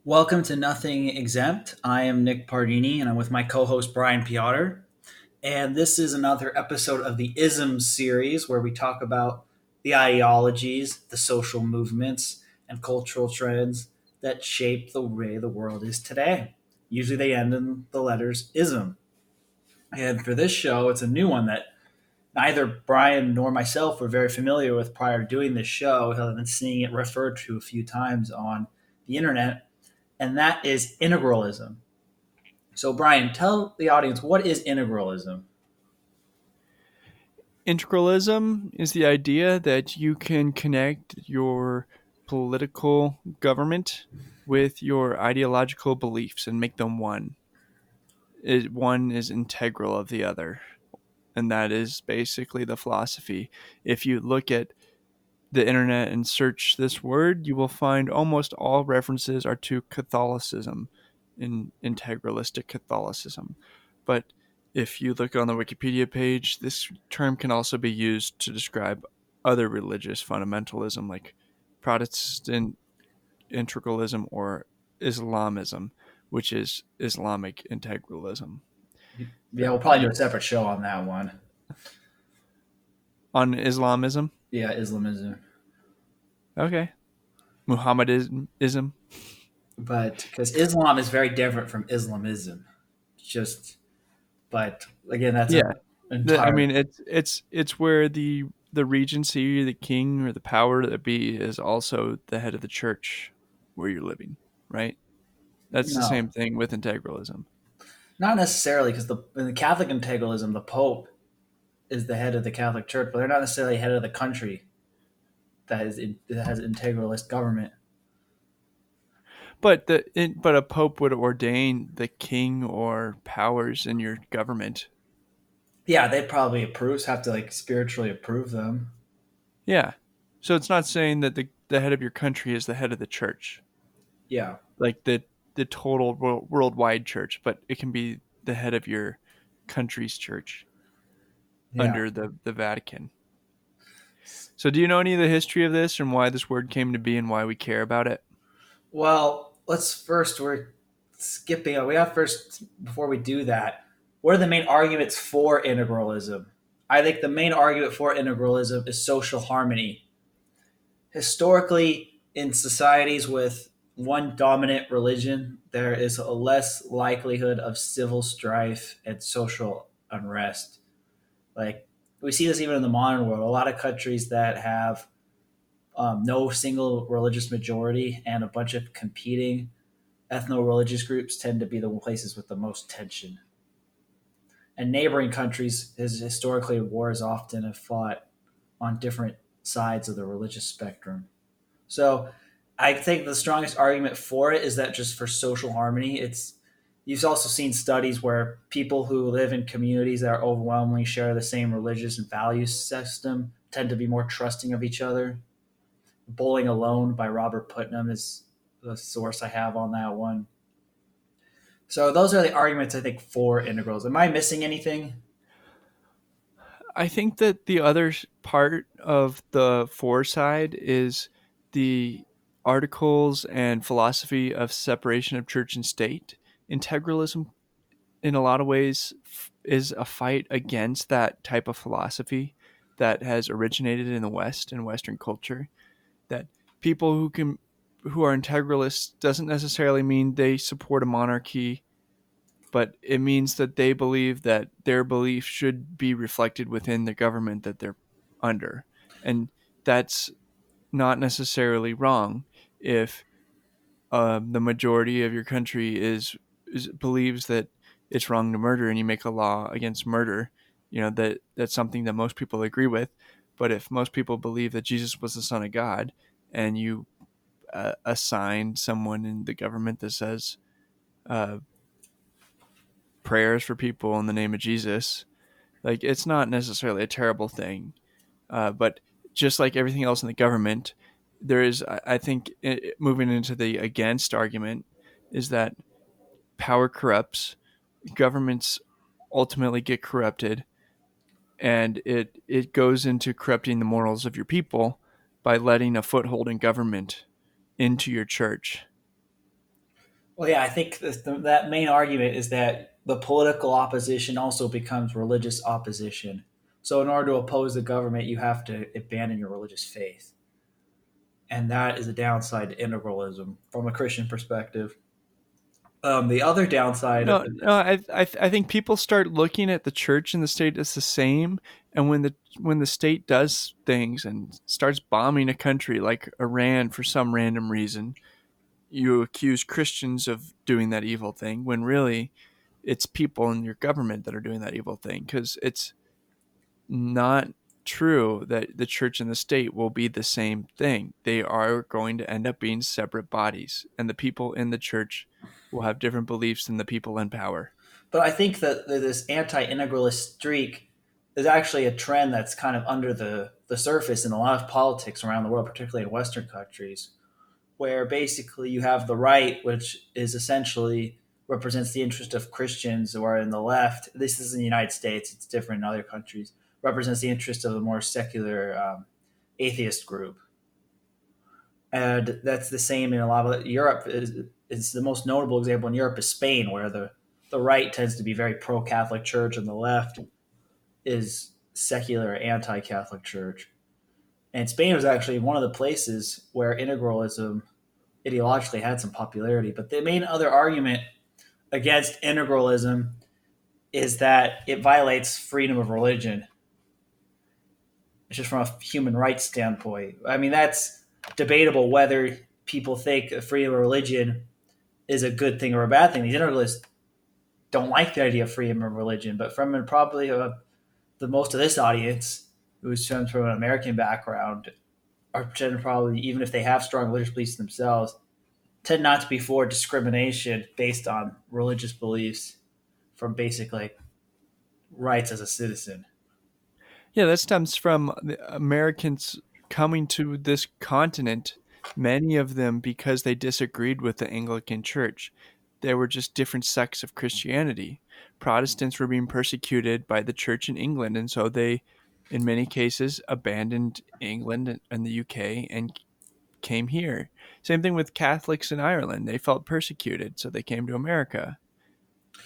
Welcome to Nothing Exempt. I am Nick Pardini, and I'm with my co-host Brian Piotr. And this is another episode of the Isms series, where we talk about the ideologies, the social movements, and cultural trends that shape the way the world is today. Usually, they end in the letters ism. And for this show, it's a new one that neither Brian nor myself were very familiar with prior to doing this show, other than seeing it referred to a few times on the internet, and that is integralism. So, Brian, tell the audience, what is integralism? Integralism is the idea that you can connect your political government with your ideological beliefs and make them one. One is integral of the other. And that is basically the philosophy. If you look at the internet and search this word, you will find almost all references are to Catholicism, in integralistic Catholicism. But if you look on the Wikipedia page, this term can also be used to describe other religious fundamentalism like Protestant integralism or Islamism, which is Islamic integralism. Yeah, we'll probably do a separate show on that one. On Islamism? Yeah, Islamism. Okay. Muhammadism? But because Islam is very different from Islamism. Just, but again, that's a Yeah. I entire. mean, it's where the regency, the king, or the power that be is also the head of the church where you're living, right? That's the No, same thing with integralism. not necessarily, because in the Catholic integralism, the Pope is the head of the Catholic Church, but they're not necessarily head of the country that has integralist government. But a pope would ordain the king or powers in your government. Yeah, they probably have to like spiritually approve them. Yeah. So it's not saying that the head of your country is the head of the church, Yeah, like the total worldwide church, but it can be the head of your country's church yeah. under the Vatican. So, do you know any of the history of this and why this word came to be and why we care about it? Well, we're skipping. We have first, before we do that, what are the main arguments for integralism? I think the main argument for integralism is social harmony. Historically, in societies with one dominant religion, there is a less likelihood of civil strife and social unrest. Like, we see this even in the modern world. A lot of countries that have no single religious majority and a bunch of competing ethno-religious groups tend to be the places with the most tension. And neighboring countries, historically, wars often have fought on different sides of the religious spectrum. So I think the strongest argument for it is that just for social harmony, it's you've also seen studies where people who live in communities that are overwhelmingly share the same religious and value system tend to be more trusting of each other. Bowling Alone by Robert Putnam is the source I have on that one. So those are the arguments I think for integrals. Am I missing anything? I think that the other part of the for side is the articles and philosophy of separation of church and state. Integralism, in a lot of ways, is a fight against that type of philosophy that has originated in the West and Western culture. That people who are integralists doesn't necessarily mean they support a monarchy, but it means that they believe that their belief should be reflected within the government that they're under. And that's not necessarily wrong if the majority of your country believes that it's wrong to murder and you make a law against murder. That's something that most people agree with. But if most people believe that Jesus was the Son of God, and you assign someone in the government that says uh, prayers for people in the name of Jesus, like, it's not necessarily a terrible thing. But just like everything else in the government, there is, I think, moving into the against argument, is that power corrupts, governments ultimately get corrupted, and it goes into corrupting the morals of your people by letting a foothold in government into your church. Well, yeah, I think that main argument is that the political opposition also becomes religious opposition. So, in order to oppose the government, you have to abandon your religious faith. And that is a downside to integralism from a Christian perspective. The other downside, No, I think people start looking at the church and the state as the same, and when the state does things and starts bombing a country like Iran for some random reason, you accuse Christians of doing that evil thing when really it's people in your government that are doing that evil thing, because it's not true that the church and the state will be the same thing. They are going to end up being separate bodies, and the people in the church will have different beliefs than the people in power. but I think that this anti-integralist streak is actually a trend that's kind of under the surface in a lot of politics around the world, particularly in Western countries, where basically you have the right, which is essentially represents the interest of Christians, or in the left. This is in the United States; it's different in other countries. Represents the interest of the more secular atheist group, and that's the same in a lot of Europe. Is the most notable example in Europe is Spain, where the right tends to be very pro Catholic Church, and the left is secular anti Catholic Church. And Spain was actually one of the places where integralism ideologically had some popularity. But the main other argument against integralism is that it violates freedom of religion. It's just from a human rights standpoint. I mean, that's debatable whether people think freedom of religion is a good thing or a bad thing. These integralists don't like the idea of freedom of religion, but from probably the most of this audience, who comes from an American background, are probably, even if they have strong religious beliefs themselves, tend not to be for discrimination based on religious beliefs from basic like rights as a citizen. Yeah, that stems from the Americans coming to this continent, many of them because they disagreed with the Anglican Church. They were just different sects of Christianity. Protestants were being persecuted by the church in England, and so they, in many cases, abandoned England and the UK and came here. Same thing with Catholics in Ireland. They felt persecuted, so they came to America.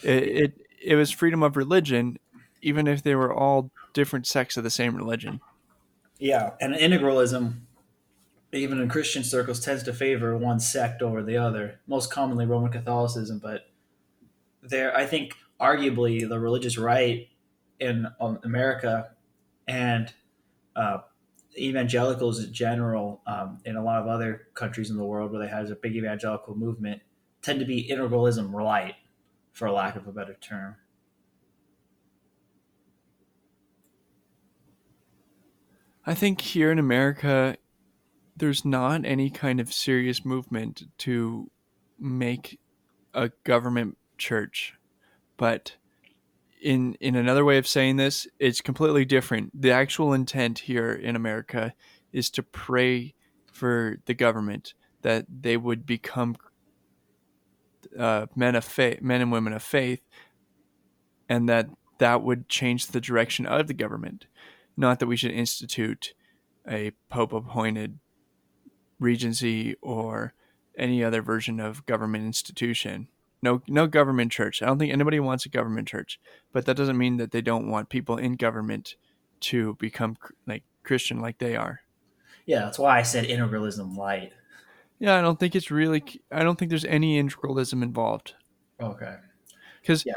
It was freedom of religion, even if they were all different sects of the same religion. Yeah, and integralism, even in Christian circles, tends to favor one sect over the other. Most commonly Roman Catholicism, but there, I think, arguably the religious right in America and uh, evangelicals in general, in a lot of other countries in the world where they have a big evangelical movement, tend to be integralism light, for lack of a better term. I think here in America, there's not any kind of serious movement to make a government church. But in another way of saying this, it's completely different. The actual intent here in America is to pray for the government that they would become men of faith, men and women of faith, and that would change the direction of the government. Not that we should institute a pope appointed regency or any other version of government institution. No government church. I don't think anybody wants a government church, but that doesn't mean that they don't want people in government to become like Christian like they are. Yeah, that's why I said integralism light. Yeah, I don't think it's really. I don't think there's any integralism involved Okay. because Yeah.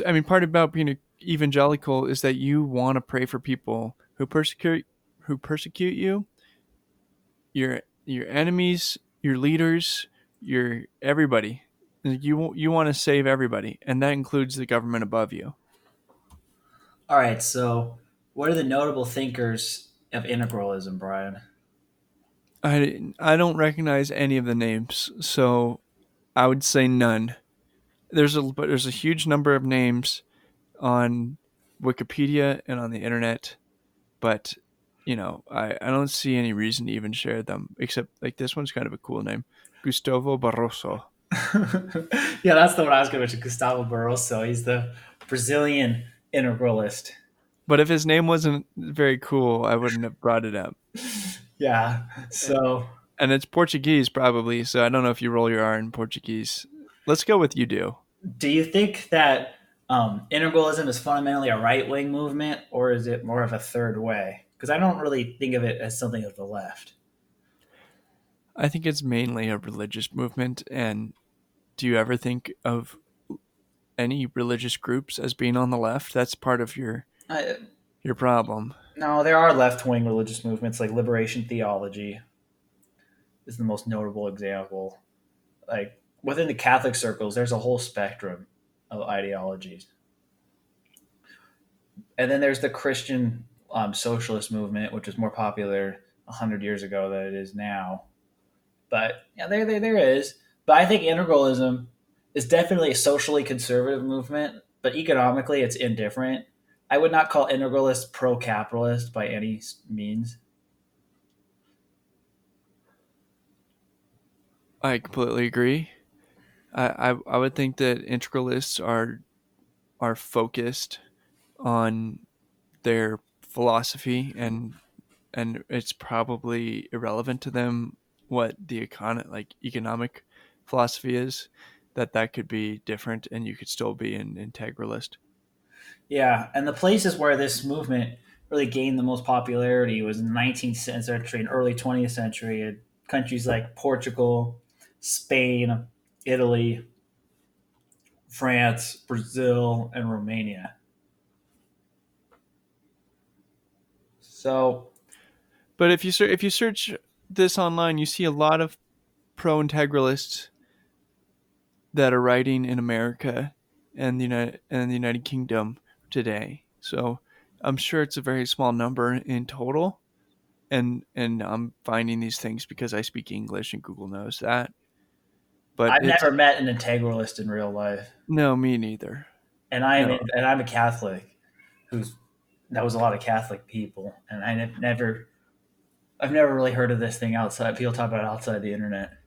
I mean part about being an evangelical is that you want to pray for people who persecute you, your enemies, your leaders, your everybody. You want to save everybody, and that includes the government above you. All right. So, what are the notable thinkers of integralism, Brian? I don't recognize any of the names, so I would say none. There's a huge number of names on Wikipedia and on the internet, but I don't see any reason to even share them except like this one's kind of a cool name, Gustavo Barroso. Yeah, that's the one I was going to mention. Gustavo Barroso. He's the Brazilian integralist. But if his name wasn't very cool, I wouldn't have brought it up. Yeah. So, And it's Portuguese probably, so I don't know if you roll your R in Portuguese. Let's go with you do. Do you think that integralism is fundamentally a right wing movement, or is it more of a third way? Because I don't really think of it as something of the left. I think it's mainly a religious movement. And do you ever think of any religious groups as being on the left? That's part of I, your problem. no, there are left wing religious movements like liberation theology is the most notable example. Like within the Catholic circles, there's a whole spectrum of ideologies, and then there's the Christian socialist movement, which was more popular 100 years ago than it is now. But yeah, there is. But I think integralism is definitely a socially conservative movement, but economically it's indifferent. I would not call integralists pro-capitalist by any means. I completely agree. I would think that integralists are focused on their philosophy, and it's probably irrelevant to them what the economic philosophy is. That could be different, and you could still be an integralist. Yeah, and the places where this movement really gained the most popularity was in the 19th century and early 20th century in countries like Portugal, Spain, Italy, France, Brazil, and Romania. So But if you search this online, you see a lot of pro integralists that are writing in America and the United Kingdom today. So I'm sure it's a very small number in total. And I'm finding these things because I speak English and Google knows that. But I've it's never met an integralist in real life, no, me neither. and No, I'm a Catholic who's knows a lot of Catholic people, and I've never really heard of this thing outside. People talk about it outside the internet.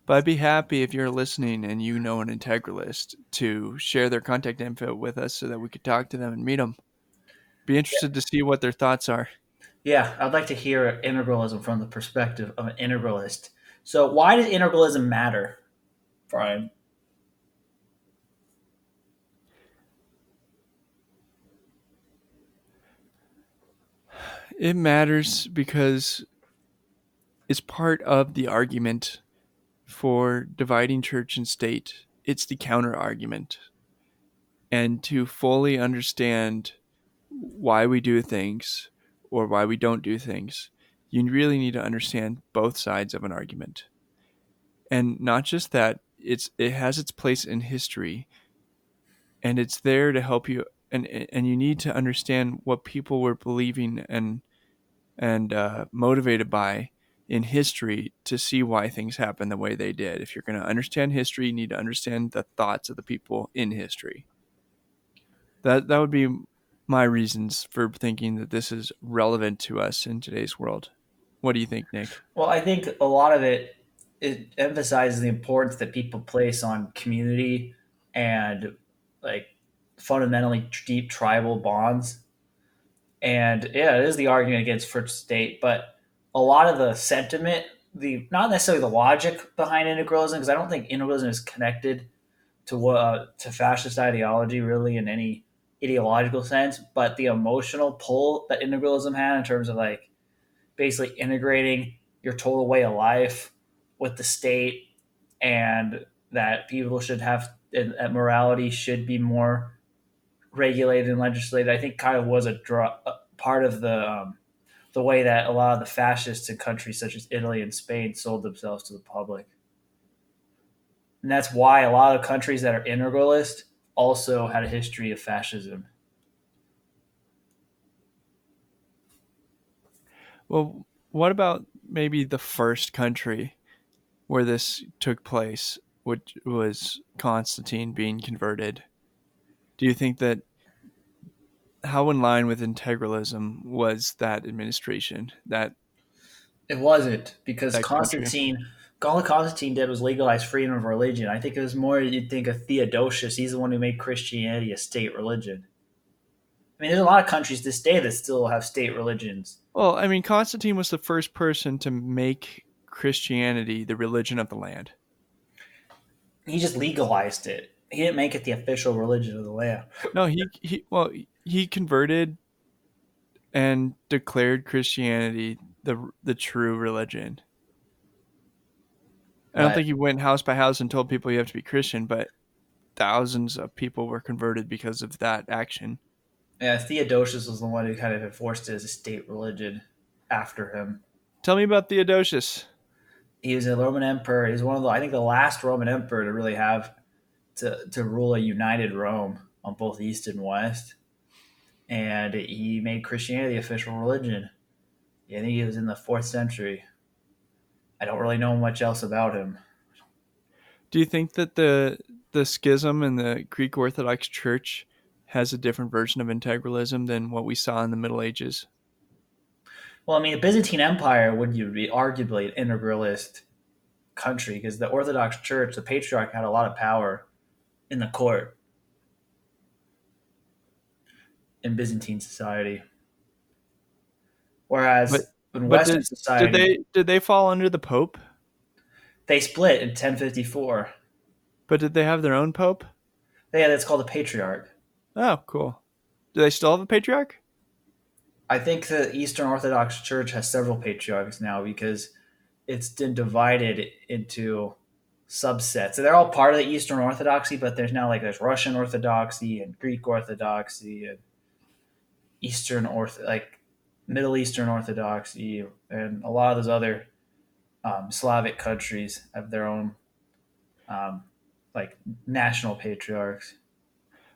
but I'd be happy if you're listening and you know an integralist to share their contact info with us so that we could talk to them and meet them. Be interested to see what their thoughts are. Yeah, I'd like to hear integralism from the perspective of an integralist. So, why does integralism matter, Brian? It matters because it's part of the argument for dividing church and state. It's the counter argument. And to fully understand why we do things or why we don't do things, you really need to understand both sides of an argument. And not just that, it has its place in history, and it's there to help you, and you need to understand what people were believing and motivated by in history to see why things happen the way they did. If you're going to understand history, you need to understand the thoughts of the people in history. That would be my reasons for thinking that this is relevant to us in today's world. What do you think, Nick? Well, I think a lot of it emphasizes the importance that people place on community and like fundamentally deep tribal bonds. And yeah, it is the argument against first state, but a lot of the sentiment, the not necessarily the logic behind integralism, because I don't think integralism is connected to fascist ideology really in any ideological sense, but the emotional pull that integralism had in terms of like basically integrating your total way of life with the state, and that people should have that morality should be more regulated and legislated. I think kind of was a part of the way that a lot of the fascists in countries such as Italy and Spain sold themselves to the public. And that's why a lot of countries that are integralist also had a history of fascism. Well, what about maybe the first country where this took place, which was Constantine being converted? Do you think that how in line with integralism was that administration, It wasn't because that country? all Constantine did was legalize freedom of religion. I think it was more you'd think of Theodosius. He's the one who made Christianity a state religion. I mean, there's a lot of countries this day that still have state religions. Well, I mean, Constantine was the first person to make Christianity the religion of the land. He just legalized it. He didn't make it the official religion of the land. No, he converted and declared Christianity the true religion. I don't But think he went house by house and told people you have to be Christian, but thousands of people were converted because of that action. yeah, Theodosius was the one who kind of enforced it as a state religion after him. Tell me about Theodosius. He was a Roman emperor. He was one of the, I think, the last Roman emperor to really have to rule a united Rome on both East and West. And he made Christianity the official religion. I think he was in the fourth century. I don't really know much else about him. Do you think that the schism in the Greek Orthodox Church has a different version of integralism than what we saw in the Middle Ages? Well, I mean, the Byzantine Empire would be arguably an integralist country because the Orthodox Church, the patriarch, had a lot of power in the court in Byzantine society. But Whereas in but Western did society, they fall under the Pope? they split in 1054. But did they have their own Pope? Yeah, that's called a patriarch. Oh, cool. Do they still have a patriarch? I think the Eastern Orthodox Church has several patriarchs now because it's been divided into subsets. So they're all part of the Eastern Orthodoxy, but there's Russian Orthodoxy and Greek Orthodoxy and like Middle Eastern Orthodoxy, and a lot of those other Slavic countries have their own um, like national patriarchs.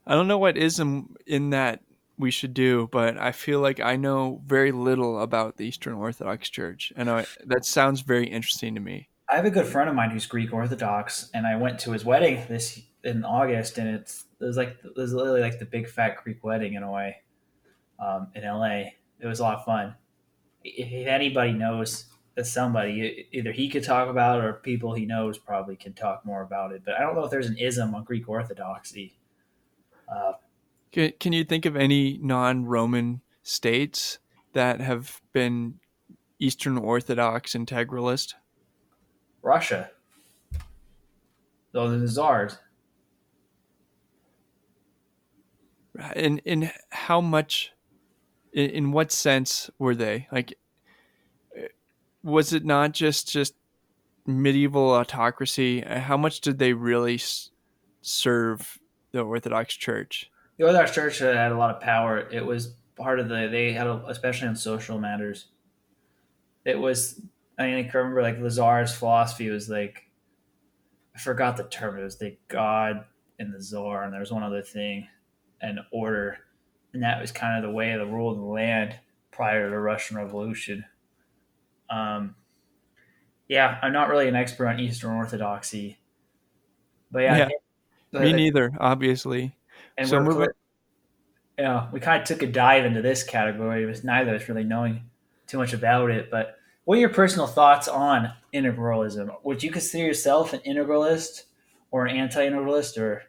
I don't know what ism in that we should do, but I feel like I know very little about the Eastern Orthodox Church, and that sounds very interesting to me. I have a good friend of mine who's Greek Orthodox, and I went to his wedding this in August, and it was literally like the big fat Greek wedding in a way in LA. It was a lot of fun. If anybody knows somebody, either he could talk about it or people he knows probably can talk more about it. But I don't know if there's an ism on Greek Orthodoxy. Uh, Can you think of any non-Roman states that have been Eastern Orthodox integralist? Russia, those are the czars. In how much? In what sense were they like? Was it not just medieval autocracy? How much did they really serve the Orthodox Church? The Orthodox Church had a lot of power. It was part of they had, especially on social matters. It was, I mean, I can remember like the czar's philosophy was like, I forgot the term. It was the God and the czar, and there was one other thing, and order, and that was kind of the way of the rule of the land prior to the Russian Revolution. Um, yeah, I'm not really an expert on Eastern Orthodoxy, but yeah, I Yeah, think me that, neither, obviously. and So we're moving. clear. Yeah, we kind of took a dive into this category with neither of us really knowing too much about it. But what are your personal thoughts on integralism? Would you consider yourself an integralist or an anti-integralist, or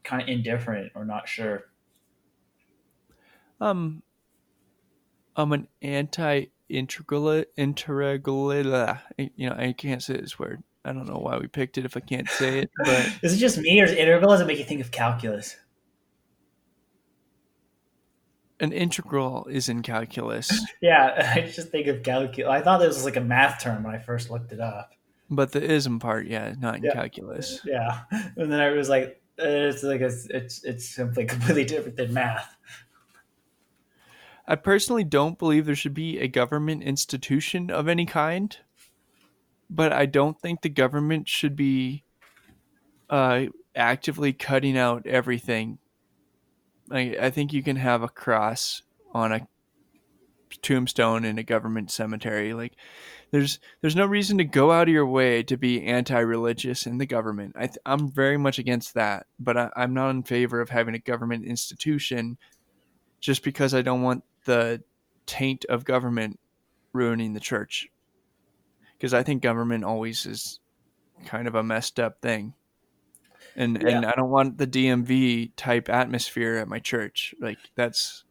kind of indifferent or not sure? Um, I'm an anti-integralist. I can't say this word. I don't know why we picked it if I can't say it, but Is it just me, or does integralism make you think of calculus? an integral is in calculus, Yeah, I just think of calculus. I thought this was like a math term when I first looked it up. but the ism part, yeah, not in Yeah, calculus. yeah. And then I was like, it's simply completely different than math. I personally don't believe there should be a government institution of any kind, but I don't think the government should be actively cutting out everything. I think you can have a cross on a tombstone in a government cemetery. Like there's no reason to go out of your way to be anti-religious in the government. I'm very much against that, but I'm not in favor of having a government institution just because I don't want the taint of government ruining the church. Because I think government always is kind of a messed up thing. Yeah. And I don't want the DMV type atmosphere at my church. Like that's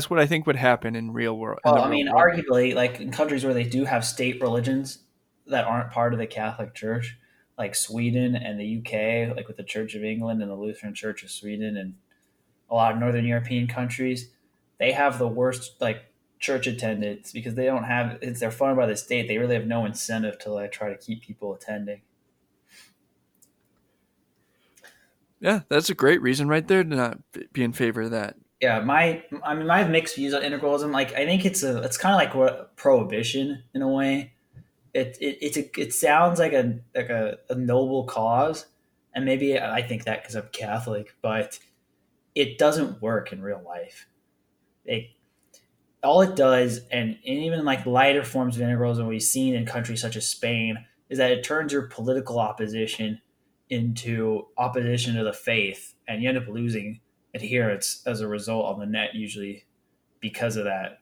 what I think would happen in real world in Well, the I real mean, world. arguably, like in countries where they do have state religions that aren't part of the Catholic Church, like Sweden and the UK, like with the Church of England and the Lutheran Church of Sweden and a lot of Northern European countries, they have the worst like church attendance because they don't have it's they're funded by the state. They really have no incentive to like try to keep people attending. Yeah, that's a great reason right there to not be in favor of that. Yeah, I have mixed views on integralism. Like I think it's kind of like what prohibition in a way. It sounds like a noble cause, and maybe I think that because I'm Catholic, but it doesn't work in real life. It, all it does, and even like lighter forms of integralism we've seen in countries such as Spain, is that it turns your political opposition into opposition to the faith, and you end up losing adherents as a result on the net, usually because of that.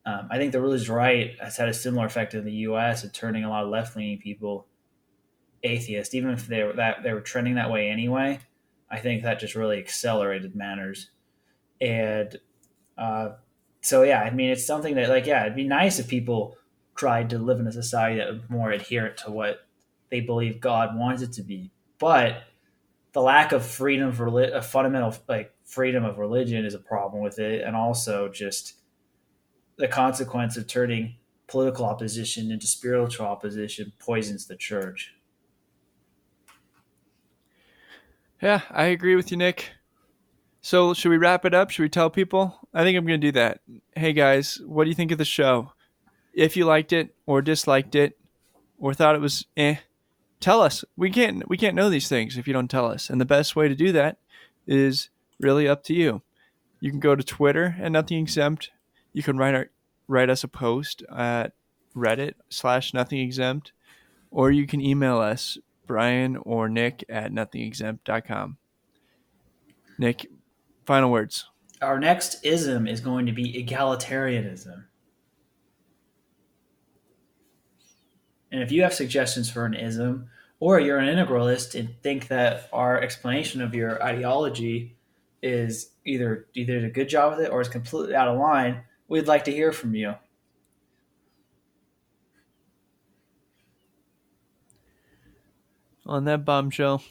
I think the religious right has had a similar effect in the U.S. of turning a lot of left leaning people atheist, even if they were trending that way anyway. I think that just really accelerated matters, and uh, so yeah, I mean, it's something that like yeah, it'd be nice if people tried to live in a society that was more adherent to what they believe God wants it to be, but the lack of freedom of a fundamental like freedom of religion is a problem with it, and also just the consequence of turning political opposition into spiritual opposition poisons the church. Yeah, I agree with you, Nick. So, should we wrap it up? Should we tell people? I think I'm going to do that. Hey guys, what do you think of the show? If you liked it or disliked it or thought it was tell us. We can't know these things if you don't tell us. And the best way to do that is really up to you. You can go to Twitter at Nothing Exempt. You can write us a post at Reddit/Nothing Exempt, or you can email us Brian or Nick at nothingexempt.com. Nick, final words. Our next ism is going to be egalitarianism. And if you have suggestions for an ism, or you're an integralist and think that our explanation of your ideology is either a good job with it or is completely out of line, we'd like to hear from you. On that bombshell.